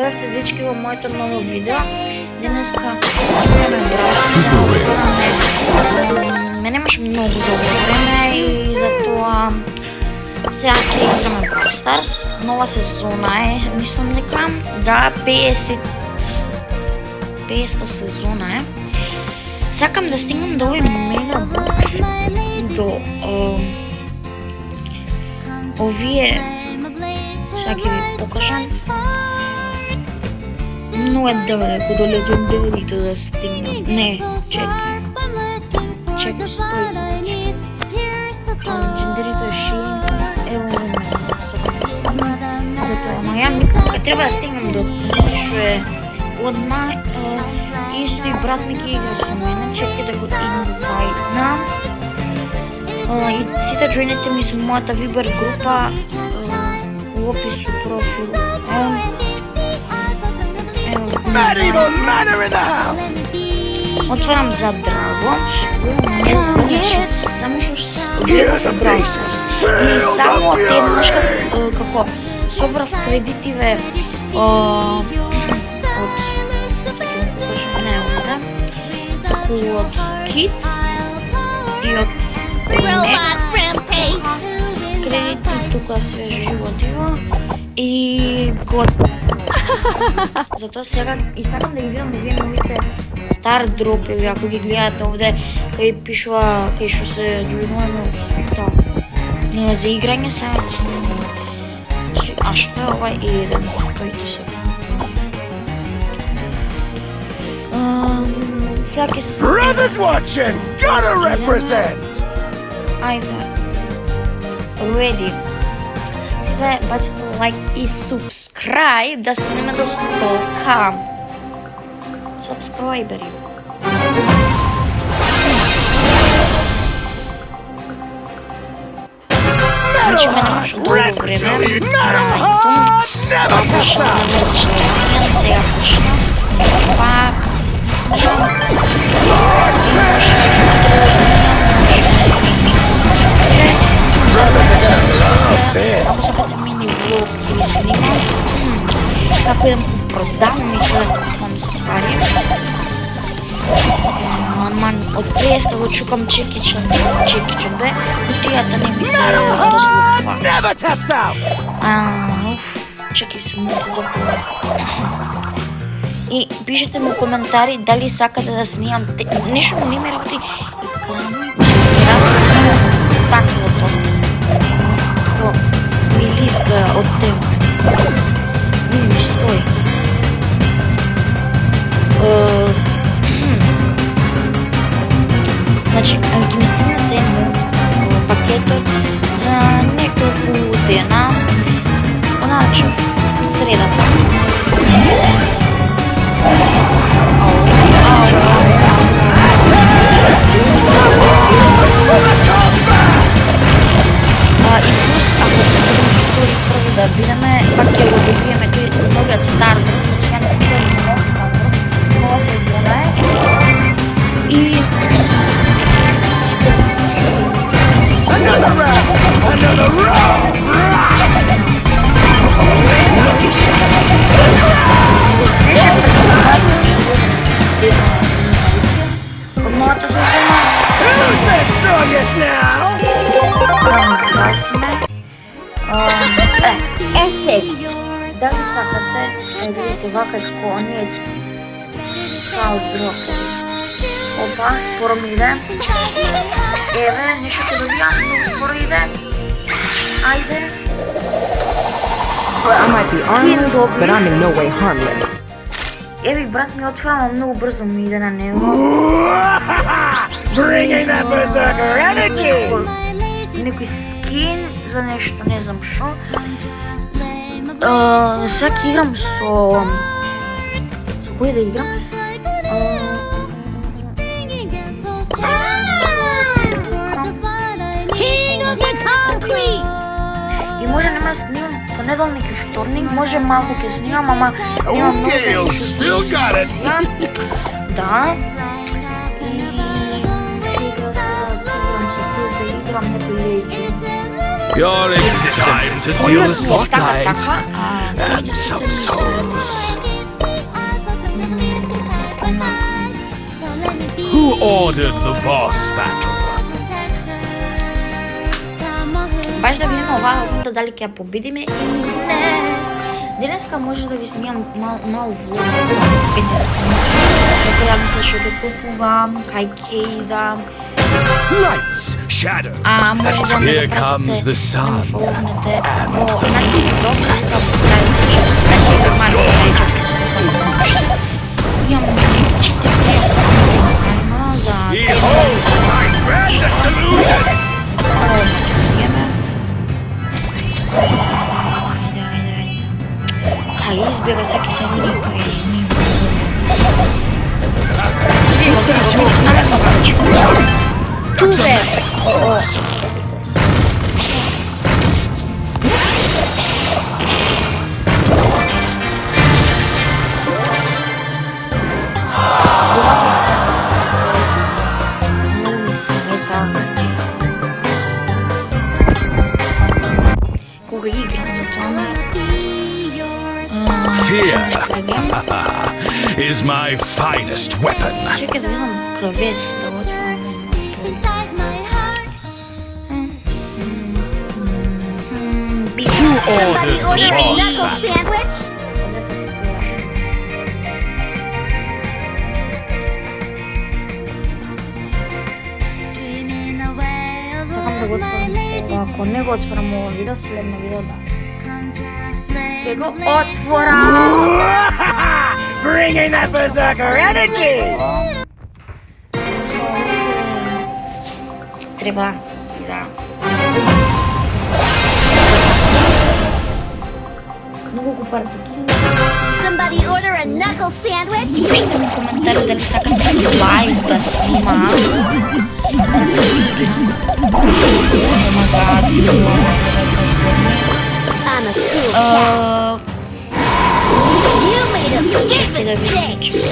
Здравейте, дечки, во моето ново видео. Денеска време мене имаше многу добро време и затоа сега ќе играме Brawl Stars. Нова сезона е, мислам дека да, 50-та сезона е. Сакам да стигнам до овој мегабокс, до овие, сега ќе ви покажам. Но е далеко до легендарите да стигнам. Не, чекай, стои. Легендарите е Шин, ево мен, сакам да стигнам. Ама ја никога треба да стигнам до што е одма. Исто и брат ми ќе игра со мене, чекай да го инвайтнам. И сите джоинете ми со мојата Viber група во опис у профил. Отварам за Драго, само што влегов во Brawl Stars. И само еднаш како собрав кредитиве од Кит и од кредити тука све животиво и год. Затоа сега и сакам да ги видам овие новите стар дропеви, ако ги гледате овде кај пишува кај што се джоинуваме тоа. За играње сега. А што е ова еден? Стоите се. Сега ќе се... Brothers watching, gotta represent! Ајде. Ready. Сега баците лайк и subscribe да стигнеме до 100k subscriberi. Значи мене имаше долго време. Сега почнам. Пак. Ако сакате мини влог да ви снимам како идам по продавам и да купам ствари. Од преска го чукам чекичен бе, кутијата не ми се разлупва. Чекай се, не се запомня. И пишете му коментари дали сакате да снимам нешто не ми работи екран. Да снимам стаклото. Како милиска од тема. Не ми стои. Значи, ќе ми стигнете пакетот за неколку дена. Значи, средата. И плюс, ако втори прво да бидеме, пак ќе го добиеме тој новиот стартер, значи ја не купувам нов стартер, нова сезона е. И сите... Од новата сезона дали сакате да видите вака како оние хаос брокери. Опа, споро ми иде. Еве, нешто ќе добијам, многу споро иде. Ајде. I might be armed, but I'm in no way harmless. Еви, брат ми отварам, многу брзо ми иде на него. Bringing that berserker energy! Некој скин за нешто, не знам шо. Сега ќе играм со кој да играм? И може нема да снимам понеделник и вторник, може малку ќе снимам, ама немам многу да. И сега да играм некој леѓи. Your existence is to steal the spotlight така, and some souls. Who ordered the boss battle? Баш да видиме оваа рунда дали ќе ја победиме или не. Денеска може да ви снимам мал влог, 15 минути, што да купувам, кај ќе идам. Lights, shadows. А може да ме Here запратите, comes the да ме sun фоловнете and во the нашите блог, сакам крајчевски, крајчевски имам читате за Behold my grand illusion! Кај избега саки се види кај Ту бе! Кога играм за тоа Fear is my finest weapon. чекай да видам кавес да отворам. Who ordered the boss battle? sandwich? Сакам да го отворам ова, ако не го отворам ова видео, следно видео да. Ќе го отворам! Bringing that berserker energy! Треба да. Многу го партикирам. Somebody order a knuckle sandwich? Пишете ми коментари дали сакате лайв да снимам. I'm a cool cat. You made a big Ще да видим, mistake. че така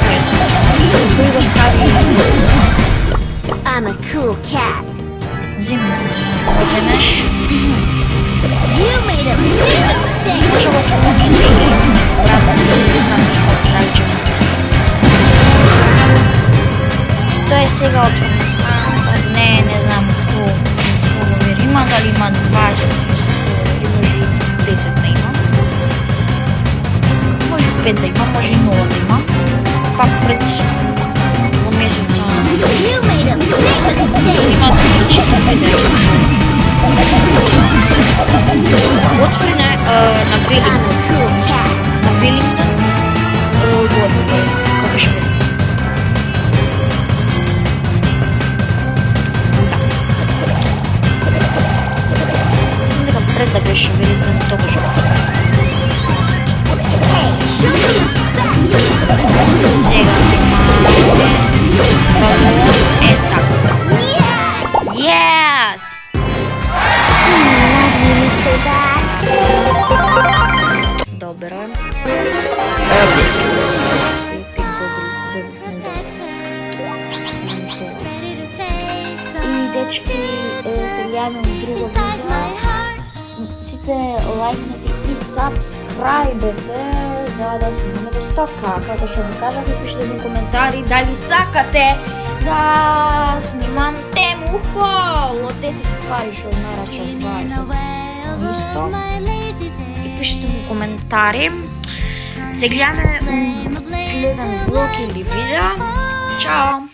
е. Кој го стави? I'm a cool cat. Земи. Го вземеш. You made a big mistake. Може го помогнете и обратно да се видам од крајчевски. Тоа е сега отворено. Не знам колку фоловери има, дали има 20 фоловери, може и 10 да има. Може 5 да има, може и 0 да има. Пак пред во месеца You made a big mistake. има 4 видеа. Отвори на Велингтон. I'm a cool cat. На Велингтон го отвори. Како беше Велингтон? Пред да беше Велингтон, тогаш го отвори. Hey, show me respect. Сега е така. Yes! Yes! Love you, Mr. Bat. Добре. И дечки, се гледаме в друго видео. Сите лайкнете и сабскрайбете за да снимаме до 100к. Како што ви кажах, и пишете ми коментари дали сакате да снимам тему хол од 10 ствари што нарача 20 исто. И пишете ми коментари. Се гледаме следен влог или видео. Чао!